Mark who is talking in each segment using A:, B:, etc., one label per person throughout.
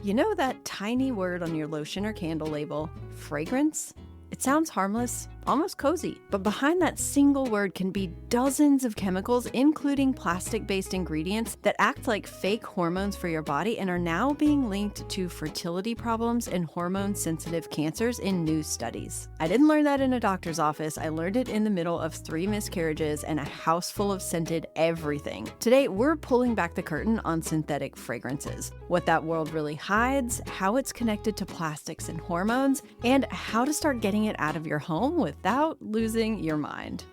A: You know that tiny word on your lotion or candle label, fragrance? It sounds harmless, almost cozy, but behind that single word can be dozens of chemicals, including plastic-based ingredients that act like fake hormones for your body and are now being linked to fertility problems and hormone-sensitive cancers in new studies. I didn't learn that in a doctor's office. I learned it in the middle of 3 miscarriages and a house full of scented everything. Today, we're pulling back the curtain on synthetic fragrances, what that world really hides, how it's connected to plastics and hormones, and how to start getting it out of your home without losing your mind.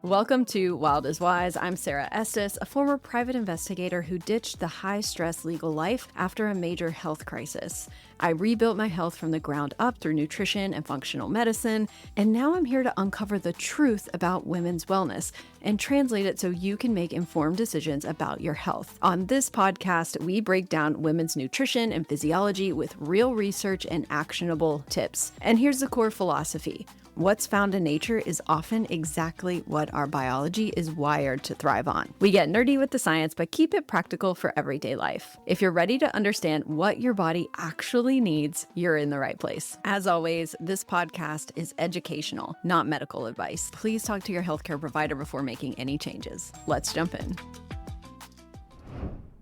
A: Welcome to Wild is Wise. I'm Sara Estes, a former private investigator who ditched the high-stress legal life after a major health crisis. I rebuilt my health from the ground up through nutrition and functional medicine, and now I'm here to uncover the truth about women's wellness and translate it so you can make informed decisions about your health. On this podcast, we break down women's nutrition and physiology with real research and actionable tips. And here's the core philosophy. What's found in nature is often exactly what our biology is wired to thrive on. We get nerdy with the science, but keep it practical for everyday life. If you're ready to understand what your body actually needs, you're in the right place. As always, this podcast is educational, not medical advice. Please talk to your healthcare provider before making any changes. Let's jump in.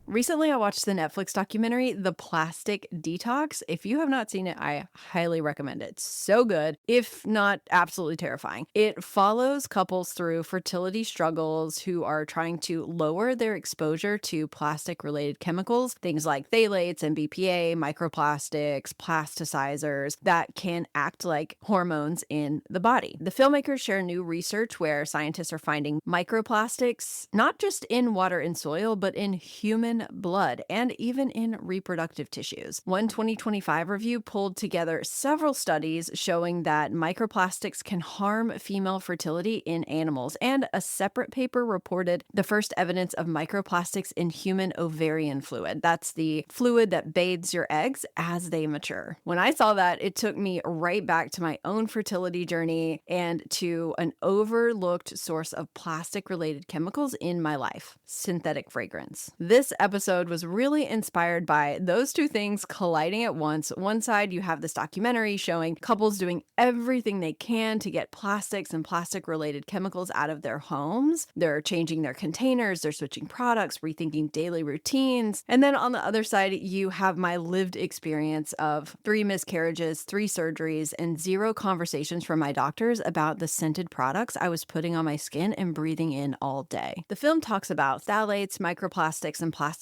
A: Recently, I watched the Netflix documentary, The Plastic Detox. If you have not seen it, I highly recommend it. It's so good, if not absolutely terrifying. It follows couples through fertility struggles who are trying to lower their exposure to plastic-related chemicals, things like phthalates and BPA, microplastics, plasticizers that can act like hormones in the body. The filmmakers share new research where scientists are finding microplastics not just in water and soil, but in human blood and even in reproductive tissues. One 2025 review pulled together several studies showing that microplastics can harm female fertility in animals, and a separate paper reported the first evidence of microplastics in human ovarian fluid. That's the fluid that bathes your eggs as they mature. When I saw that, it took me right back to my own fertility journey and to an overlooked source of plastic-related chemicals in my life: synthetic fragrance. This episode was really inspired by those two things colliding at once. One side, you have this documentary showing couples doing everything they can to get plastics and plastic-related chemicals out of their homes. They're changing their containers, they're switching products, rethinking daily routines. And then on the other side, you have my lived experience of 3 miscarriages, 3 surgeries, and 0 conversations from my doctors about the scented products I was putting on my skin and breathing in all day. The film talks about phthalates, microplastics, and plasticizers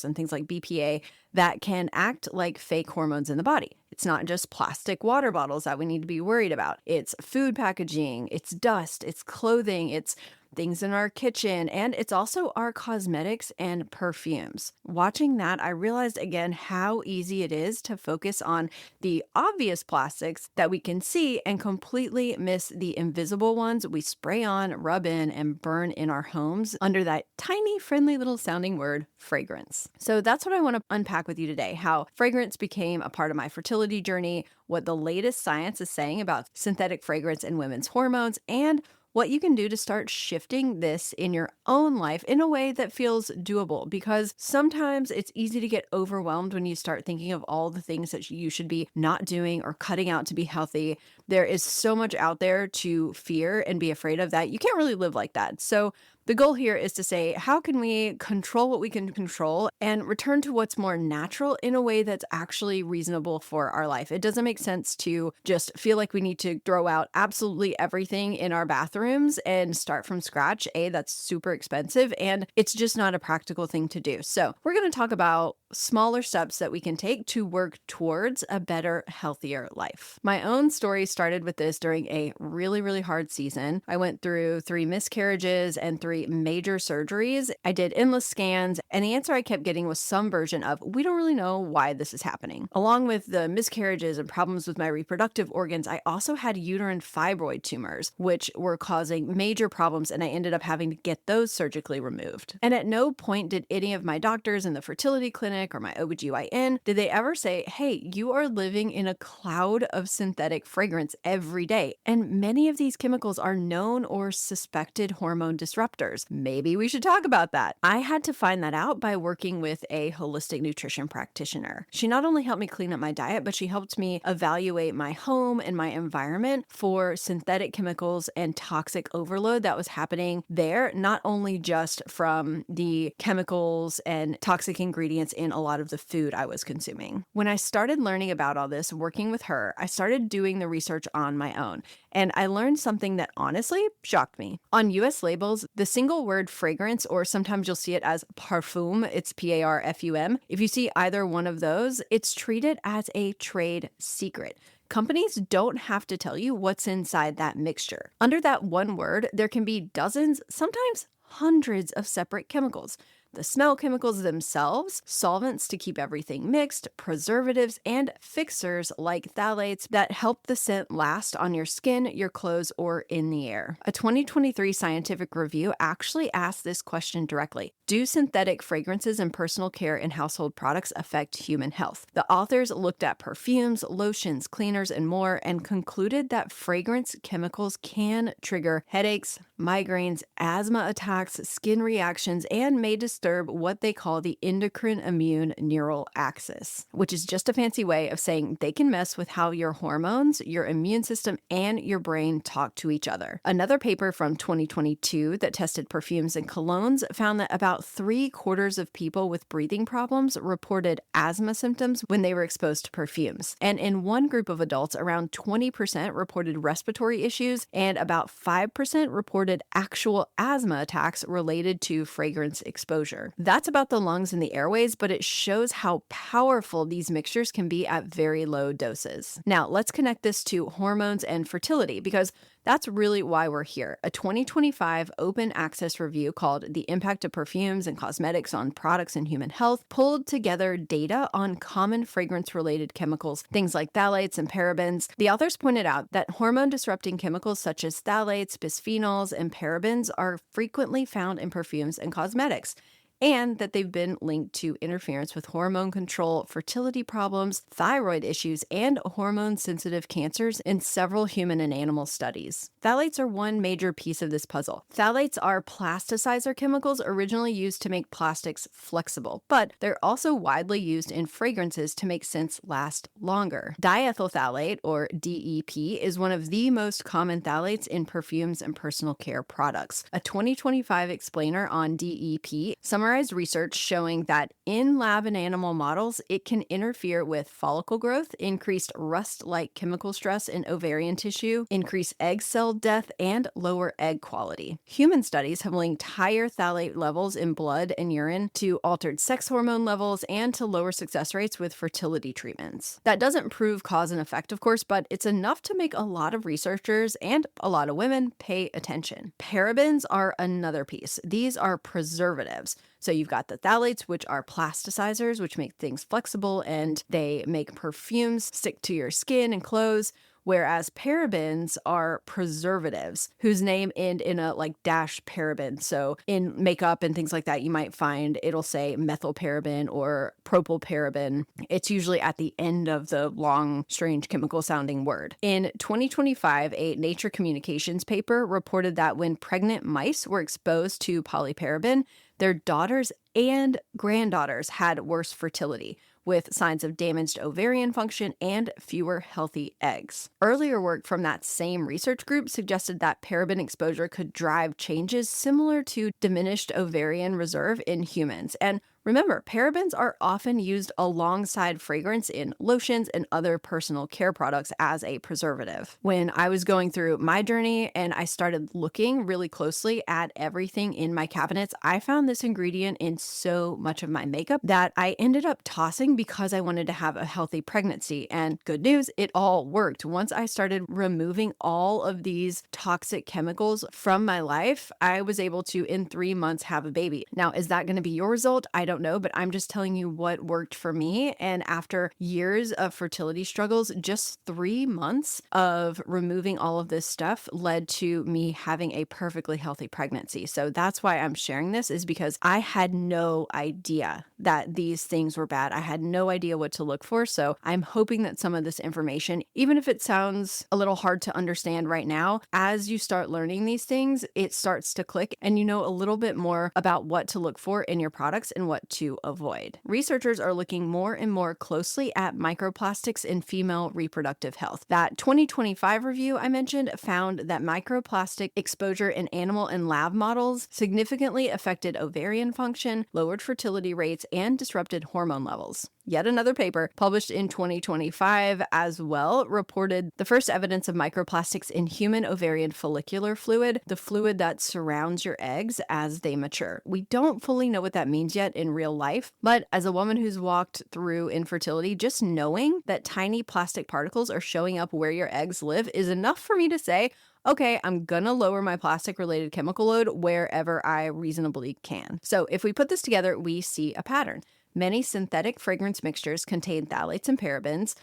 A: and things like BPA that can act like fake hormones in the body. It's not just plastic water bottles that we need to be worried about. It's food packaging, it's dust, it's clothing, it's things in our kitchen, and it's also our cosmetics and perfumes. Watching that, I realized again how easy it is to focus on the obvious plastics that we can see and completely miss the invisible ones we spray on, rub in, and burn in our homes under that tiny, friendly little sounding word, fragrance. So that's what I want to unpack with you today: how fragrance became a part of my fertility journey, what the latest science is saying about synthetic fragrance and women's hormones, and what you can do to start shifting this in your own life in a way that feels doable. Because sometimes it's easy to get overwhelmed when you start thinking of all the things that you should be not doing or cutting out to be healthy. There is so much out there to fear and be afraid of that you can't really live like that. So the goal here is to say, how can we control what we can control and return to what's more natural in a way that's actually reasonable for our life? It doesn't make sense to just feel like we need to throw out absolutely everything in our bathrooms and start from scratch. That's super expensive, and it's just not a practical thing to do. So we're going to talk about smaller steps that we can take to work towards a better, healthier life. My own story started with this during a really, really hard season. I went through 3 miscarriages and 3 major surgeries. I did endless scans, and the answer I kept getting was some version of, we don't really know why this is happening. Along with the miscarriages and problems with my reproductive organs, I also had uterine fibroid tumors, which were causing major problems, and I ended up having to get those surgically removed. And at no point did any of my doctors in the fertility clinic or my OBGYN, did they ever say, hey, you are living in a cloud of synthetic fragrance every day. And many of these chemicals are known or suspected hormone disruptors. cancers. Maybe we should talk about that. I had to find that out by working with a holistic nutrition practitioner. She not only helped me clean up my diet, but she helped me evaluate my home and my environment for synthetic chemicals and toxic overload that was happening there, not only just from the chemicals and toxic ingredients in a lot of the food I was consuming. When I started learning about all this, working with her, I started doing the research on my own. And I learned something that honestly shocked me. On US labels, the single word fragrance, or sometimes you'll see it as parfum, it's Parfum. If you see either one of those, it's treated as a trade secret. Companies don't have to tell you what's inside that mixture. Under that one word, there can be dozens, sometimes hundreds of separate chemicals. The smell chemicals themselves, solvents to keep everything mixed, preservatives, and fixers like phthalates that help the scent last on your skin, your clothes, or in the air. A 2023 scientific review actually asked this question directly. Do synthetic fragrances and personal care and household products affect human health? The authors looked at perfumes, lotions, cleaners, and more and concluded that fragrance chemicals can trigger headaches, migraines, asthma attacks, skin reactions, and may disturb what they call the endocrine immune neural axis, which is just a fancy way of saying they can mess with how your hormones, your immune system, and your brain talk to each other. Another paper from 2022 that tested perfumes and colognes found that about 3/4 of people with breathing problems reported asthma symptoms when they were exposed to perfumes. And in one group of adults, around 20% reported respiratory issues, and about 5% reported actual asthma attacks related to fragrance exposure. That's about the lungs and the airways, but it shows how powerful these mixtures can be at very low doses. Now, let's connect this to hormones and fertility, because that's really why we're here. A 2025 open access review called The Impact of Perfumes and Cosmetics on Products and Human Health pulled together data on common fragrance-related chemicals, things like phthalates and parabens. The authors pointed out that hormone-disrupting chemicals such as phthalates, bisphenols, and parabens are frequently found in perfumes and cosmetics, and that they've been linked to interference with hormone control, fertility problems, thyroid issues, and hormone-sensitive cancers in several human and animal studies. Phthalates are one major piece of this puzzle. Phthalates are plasticizer chemicals originally used to make plastics flexible, but they're also widely used in fragrances to make scents last longer. Diethyl phthalate, or DEP, is one of the most common phthalates in perfumes and personal care products. A 2025 explainer on DEP summarized research showing that in lab and animal models, it can interfere with follicle growth, increased rust-like chemical stress in ovarian tissue, increase egg cell death, and lower egg quality. Human studies have linked higher phthalate levels in blood and urine to altered sex hormone levels and to lower success rates with fertility treatments. That doesn't prove cause and effect, of course, but it's enough to make a lot of researchers and a lot of women pay attention. Parabens are another piece. These are preservatives. So you've got the phthalates, which are plasticizers, which make things flexible, and they make perfumes stick to your skin and clothes. Whereas parabens are preservatives whose name end in a dash paraben. So in makeup and things like that, you might find it'll say methylparaben or propylparaben. It's usually at the end of the long, strange chemical sounding word. In 2025, a Nature Communications paper reported that when pregnant mice were exposed to polyparaben, their daughters and granddaughters had worse fertility, with signs of damaged ovarian function and fewer healthy eggs. Earlier work from that same research group suggested that paraben exposure could drive changes similar to diminished ovarian reserve in humans. And remember, parabens are often used alongside fragrance in lotions and other personal care products as a preservative. When I was going through my journey and I started looking really closely at everything in my cabinets, I found this ingredient in so much of my makeup that I ended up tossing because I wanted to have a healthy pregnancy. And good news, it all worked. Once I started removing all of these toxic chemicals from my life, I was able to, in 3 months, have a baby. Now, is that going to be your result? I don't don't know, but I'm just telling you what worked for me. And after years of fertility struggles, just 3 months of removing all of this stuff led to me having a perfectly healthy pregnancy. So that's why I'm sharing this, is because I had no idea that these things were bad. I had no idea what to look for. So I'm hoping that some of this information, even if it sounds a little hard to understand right now, as you start learning these things, it starts to click and you know a little bit more about what to look for in your products and what to avoid. Researchers are looking more and more closely at microplastics in female reproductive health. That 2025 review I mentioned found that microplastic exposure in animal and lab models significantly affected ovarian function, lowered fertility rates, and disrupted hormone levels. Yet another paper published in 2025 as well reported the first evidence of microplastics in human ovarian follicular fluid, the fluid that surrounds your eggs as they mature. We don't fully know what that means yet in real life, but as a woman who's walked through infertility, just knowing that tiny plastic particles are showing up where your eggs live is enough for me to say, okay, I'm gonna lower my plastic-related chemical load wherever I reasonably can. So if we put this together, we see a pattern. Many synthetic fragrance mixtures contain phthalates and parabens.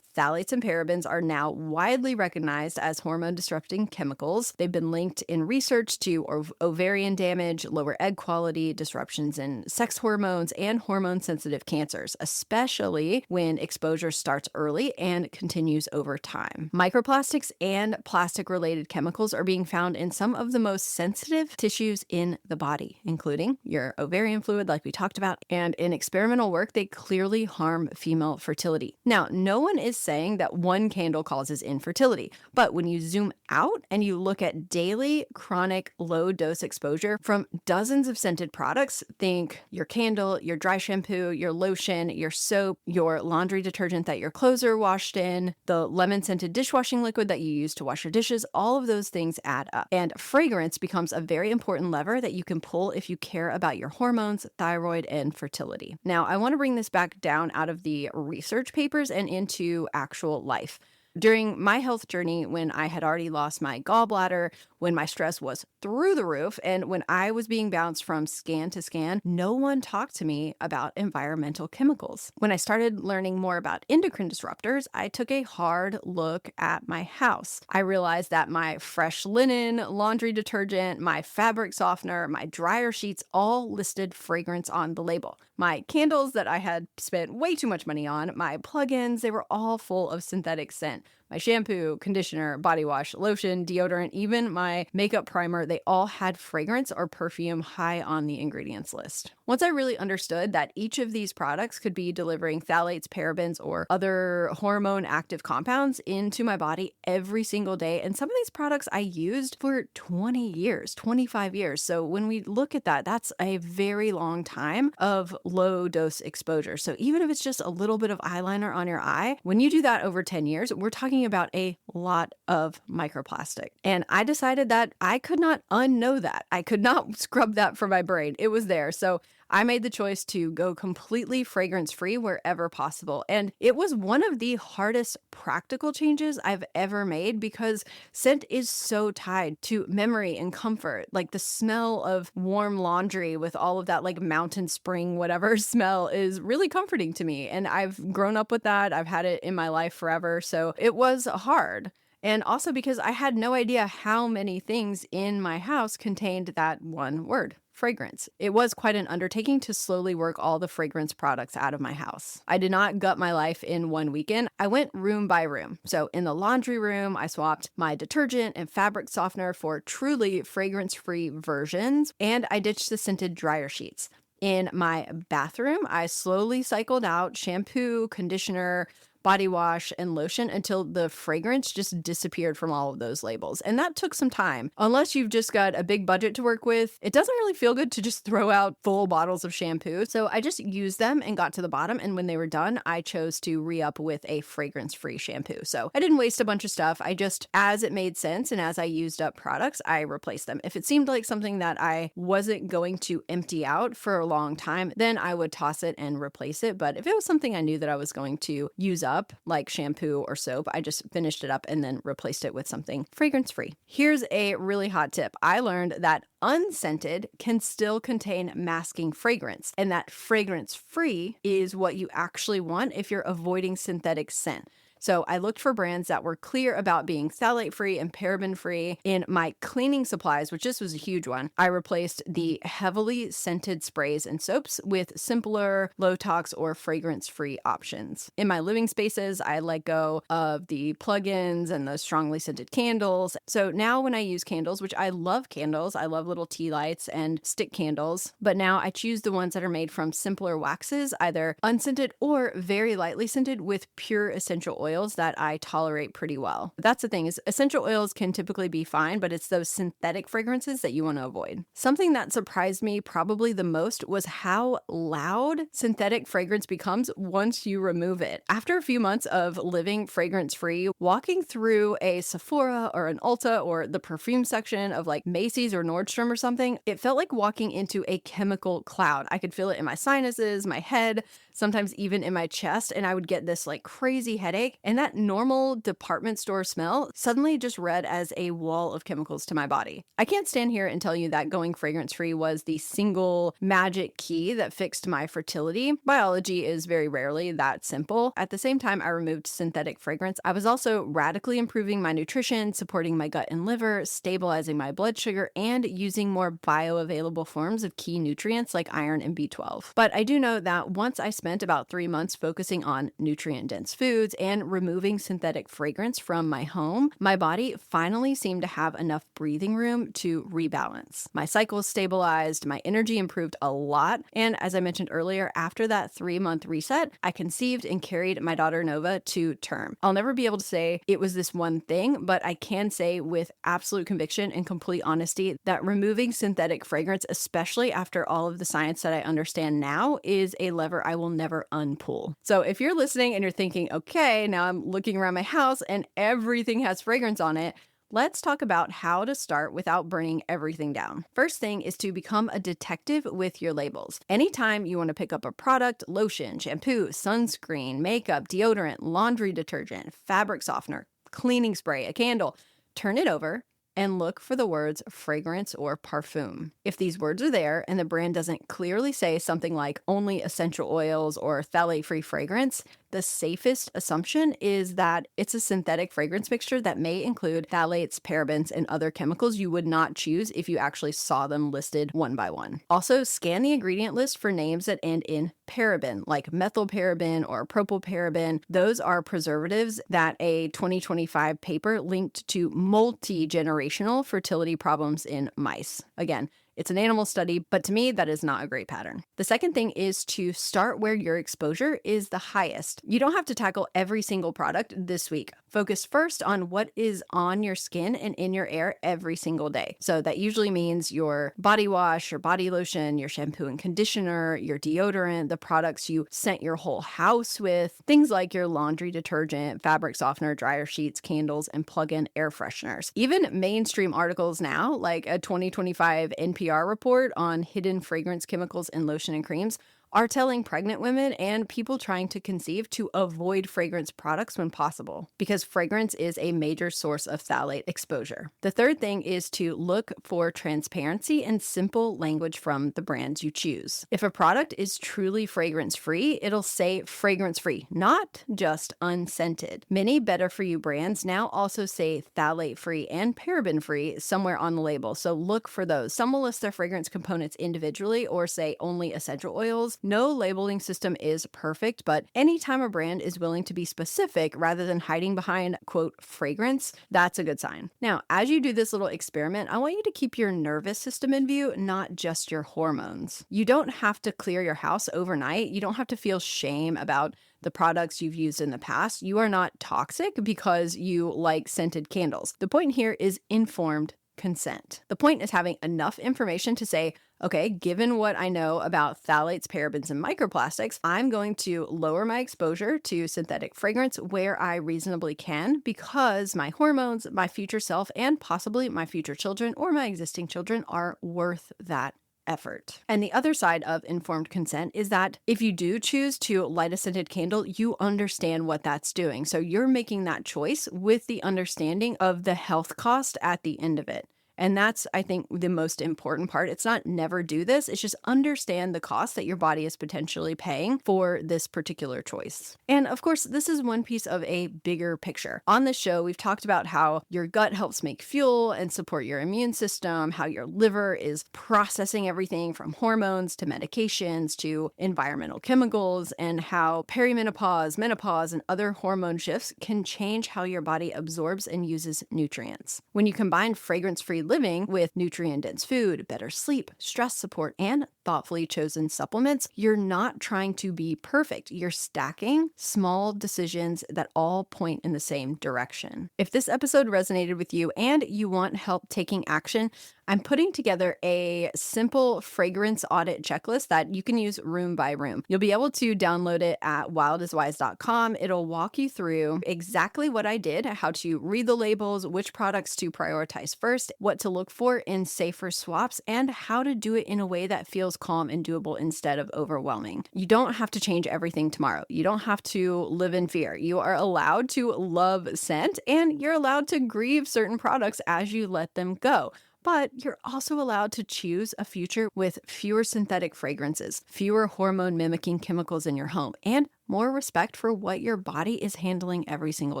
A: Phthalates and parabens are now widely recognized as hormone-disrupting chemicals. They've been linked in research to ovarian damage, lower egg quality, disruptions in sex hormones, and hormone-sensitive cancers, especially when exposure starts early and continues over time. Microplastics and plastic-related chemicals are being found in some of the most sensitive tissues in the body, including your ovarian fluid, like we talked about, and in experimental work, they clearly harm female fertility. Now, no one is saying that one candle causes infertility, but when you zoom out and you look at daily chronic low dose exposure from dozens of scented products, think your candle, your dry shampoo, your lotion, your soap, your laundry detergent that your clothes are washed in, the lemon scented dishwashing liquid that you use to wash your dishes, all of those things add up. And fragrance becomes a very important lever that you can pull if you care about your hormones, thyroid, and fertility. Now, I want to bring this back down out of the research papers and into actual life. During my health journey, when I had already lost my gallbladder, when my stress was through the roof, and when I was being bounced from scan to scan, no one talked to me about environmental chemicals. When I started learning more about endocrine disruptors, I took a hard look at my house. I realized that my fresh linen, laundry detergent, my fabric softener, my dryer sheets all listed fragrance on the label. My candles that I had spent way too much money on, my plugins, they were all full of synthetic scent. My shampoo, conditioner, body wash, lotion, deodorant, even my makeup primer, they all had fragrance or perfume high on the ingredients list. Once I really understood that each of these products could be delivering phthalates, parabens, or other hormone active compounds into my body every single day, and some of these products I used for 20 years, 25 years. So when we look at that, that's a very long time of low dose exposure. So even if it's just a little bit of eyeliner on your eye, when you do that over 10 years, we're talking about a lot of microplastic. And I decided that I could not unknow that. I could not scrub that from my brain. It was there. So I made the choice to go completely fragrance-free wherever possible. And it was one of the hardest practical changes I've ever made because scent is so tied to memory and comfort. Like the smell of warm laundry with all of that like mountain spring, whatever smell is really comforting to me. And I've grown up with that. I've had it in my life forever. So it was hard. And also because I had no idea how many things in my house contained that one word. Fragrance. It was quite an undertaking to slowly work all the fragrance products out of my house. I did not gut my life in one weekend. I went room by room. So in the laundry room, I swapped my detergent and fabric softener for truly fragrance-free versions, and I ditched the scented dryer sheets. In my bathroom, I slowly cycled out shampoo, conditioner, body wash, and lotion until the fragrance just disappeared from all of those labels. And that took some time. Unless you've just got a big budget to work with, it doesn't really feel good to just throw out full bottles of shampoo. So I just used them and got to the bottom. And when they were done, I chose to re-up with a fragrance-free shampoo. So I didn't waste a bunch of stuff. I just, as it made sense and as I used up products, I replaced them. If it seemed like something that I wasn't going to empty out for a long time, then I would toss it and replace it. But if it was something I knew that I was going to use up, up, like shampoo or soap. I just finished it up and then replaced it with something fragrance-free. Here's a really hot tip. I learned that unscented can still contain masking fragrance, and that fragrance-free is what you actually want if you're avoiding synthetic scent. So I looked for brands that were clear about being phthalate-free and paraben-free. In my cleaning supplies, which this was a huge one, I replaced the heavily scented sprays and soaps with simpler, low-tox, or fragrance-free options. In my living spaces, I let go of the plugins and the strongly scented candles. So now when I use candles, which I love candles, I love little tea lights and stick candles, but now I choose the ones that are made from simpler waxes, either unscented or very lightly scented with pure essential oils that I tolerate pretty well. That's the thing, is essential oils can typically be fine, but it's those synthetic fragrances that you want to avoid. Something that surprised me probably the most was how loud synthetic fragrance becomes once you remove it. After a few months of living fragrance-free, walking through a Sephora or an Ulta or the perfume section of like Macy's or Nordstrom or something, it felt like walking into a chemical cloud. I could feel it in my sinuses, my head, sometimes even in my chest, and I would get this like crazy headache. And that normal department store smell suddenly just read as a wall of chemicals to my body. I can't stand here and tell you that going fragrance-free was the single magic key that fixed my fertility. Biology is very rarely that simple. At the same time I removed synthetic fragrance, I was also radically improving my nutrition, supporting my gut and liver, stabilizing my blood sugar, and using more bioavailable forms of key nutrients like iron and B12. But I do know that once I spent about 3 months focusing on nutrient-dense foods and removing synthetic fragrance from my home, my body finally seemed to have enough breathing room to rebalance. My cycles stabilized, my energy improved a lot, and as I mentioned earlier, after that 3-month reset, I conceived and carried my daughter Nova to term. I'll never be able to say it was this one thing, but I can say with absolute conviction and complete honesty that removing synthetic fragrance, especially after all of the science that I understand now, is a lever I will never unpull. So if you're listening and you're thinking, okay, now I'm looking around my house and everything has fragrance on it, let's talk about how to start without burning everything down. First thing is to become a detective with your labels. Anytime you want to pick up a product, lotion, shampoo, sunscreen, makeup, deodorant, laundry detergent, fabric softener, cleaning spray, a candle, turn it over and look for the words fragrance or parfum. If these words are there and the brand doesn't clearly say something like only essential oils or phthalate-free fragrance, the safest assumption is that it's a synthetic fragrance mixture that may include phthalates, parabens, and other chemicals you would not choose if you actually saw them listed one by one. Also, scan the ingredient list for names that end in paraben, like methylparaben or propylparaben. Those are preservatives that a 2025 paper linked to multi-generational fertility problems in mice. Again, it's an animal study, but to me, that is not a great pattern. The second thing is to start where your exposure is the highest. You don't have to tackle every single product this week. Focus first on what is on your skin and in your air every single day. So that usually means your body wash, your body lotion, your shampoo and conditioner, your deodorant, the products you scent your whole house with, things like your laundry detergent, fabric softener, dryer sheets, candles, and plug-in air fresheners. Even mainstream articles now, like a 2025 NPR report on hidden fragrance chemicals in lotion and creams, are telling pregnant women and people trying to conceive to avoid fragrance products when possible, because fragrance is a major source of phthalate exposure. The third thing is to look for transparency and simple language from the brands you choose. If a product is truly fragrance-free, it'll say fragrance-free, not just unscented. Many better-for-you brands now also say phthalate-free and paraben-free somewhere on the label, so look for those. Some will list their fragrance components individually or say only essential oils. No labeling system is perfect, but anytime a brand is willing to be specific rather than hiding behind, quote, fragrance, that's a good sign. Now, as you do this little experiment, I want you to keep your nervous system in view, not just your hormones. You don't have to clear your house overnight. You don't have to feel shame about the products you've used in the past. You are not toxic because you like scented candles. The point here is informed consent. The point is having enough information to say, okay, given what I know about phthalates, parabens, and microplastics, I'm going to lower my exposure to synthetic fragrance where I reasonably can because my hormones, my future self, and possibly my future children or my existing children are worth that effort. And the other side of informed consent is that if you do choose to light a scented candle, you understand what that's doing. So you're making that choice with the understanding of the health cost at the end of it. And that's, I think, the most important part. It's not never do this. It's just understand the cost that your body is potentially paying for this particular choice. And of course, this is one piece of a bigger picture. On this show, we've talked about how your gut helps make fuel and support your immune system, how your liver is processing everything from hormones to medications to environmental chemicals, and how perimenopause, menopause, and other hormone shifts can change how your body absorbs and uses nutrients. When you combine fragrance-free living with nutrient-dense food, better sleep, stress support, and thoughtfully chosen supplements, you're not trying to be perfect. You're stacking small decisions that all point in the same direction. If this episode resonated with you and you want help taking action, I'm putting together a simple fragrance audit checklist that you can use room by room. You'll be able to download it at wildiswise.com. It'll walk you through exactly what I did, how to read the labels, which products to prioritize first, what to look for in safer swaps, and how to do it in a way that feels calm and doable instead of overwhelming. You don't have to change everything tomorrow. You don't have to live in fear. You are allowed to love scent, and you're allowed to grieve certain products as you let them go. But you're also allowed to choose a future with fewer synthetic fragrances, fewer hormone mimicking chemicals in your home, and more respect for what your body is handling every single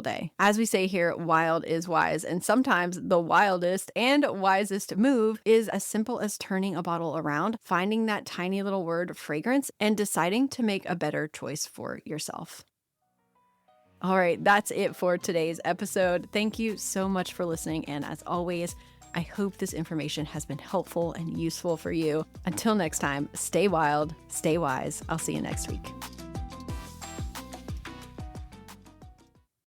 A: day. As we say here, wild is wise, and sometimes the wildest and wisest move is as simple as turning a bottle around, finding that tiny little word fragrance, and deciding to make a better choice for yourself. All right, that's it for today's episode. Thank you so much for listening, and as always, I hope this information has been helpful and useful for you. Until next time, stay wild, stay wise. I'll see you next week.